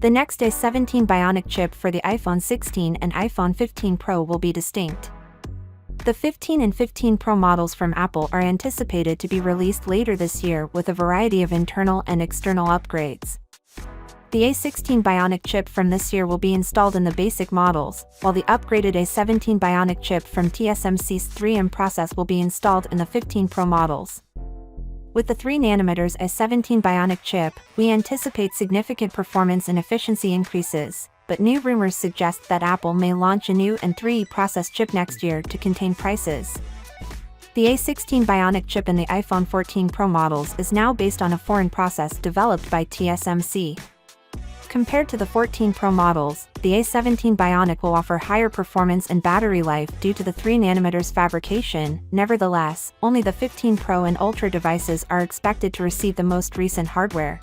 The next A17 Bionic chip for the iPhone 16 and iPhone 15 Pro will be distinct. The 15 and 15 Pro models from Apple are anticipated to be released later this year with a variety of internal and external upgrades. The A16 Bionic chip from this year will be installed in the basic models, while the upgraded A17 Bionic chip from TSMC's 3M process will be installed in the 15 Pro models. With the 3nm A17 Bionic chip, we anticipate significant performance and efficiency increases, but new rumors suggest that Apple may launch a new N3E process chip next year to contain prices. The A16 Bionic chip in the iPhone 14 Pro models is now based on a foreign process developed by TSMC. Compared to the 14 Pro models, the A17 Bionic will offer higher performance and battery life due to the 3nm fabrication. Nevertheless, only the 15 Pro and Ultra devices are expected to receive the most recent hardware.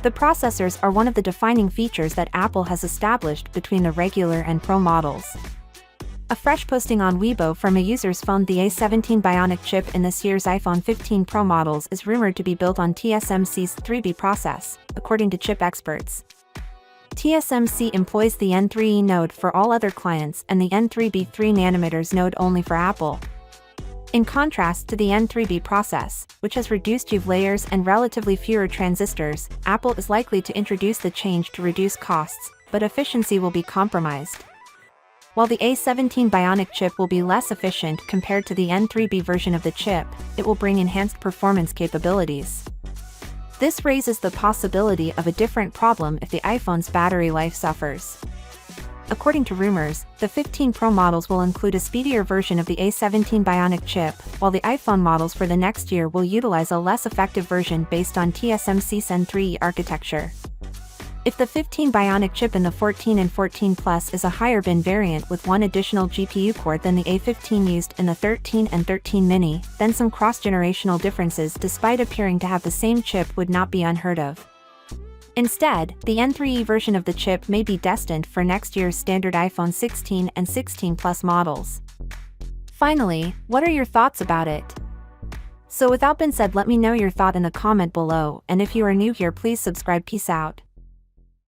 The processors are one of the defining features that Apple has established between the regular and Pro models. A fresh posting on Weibo from a user's phone: the A17 Bionic chip in this year's iPhone 15 Pro models is rumored to be built on TSMC's 3B process, according to chip experts. TSMC employs the N3E node for all other clients and the N3B 3nm node only for Apple. In contrast to the N3B process, which has reduced UV layers and relatively fewer transistors, Apple is likely to introduce the change to reduce costs, but efficiency will be compromised. While the A17 Bionic chip will be less efficient compared to the N3B version of the chip, it will bring enhanced performance capabilities. This raises the possibility of a different problem if the iPhone's battery life suffers. According to rumors, the 15 Pro models will include a speedier version of the A17 Bionic chip, while the iPhone models for the next year will utilize a less effective version based on TSMC's N3E architecture. If the 15 Bionic chip in the 14 and 14 Plus is a higher bin variant with one additional GPU core than the A15 used in the 13 and 13 mini, then some cross-generational differences despite appearing to have the same chip would not be unheard of. Instead, the N3E version of the chip may be destined for next year's standard iPhone 16 and 16 Plus models. Finally, what are your thoughts about it? So without being said, let me know your thought in the comment below, and if you are new here, please subscribe. Peace out.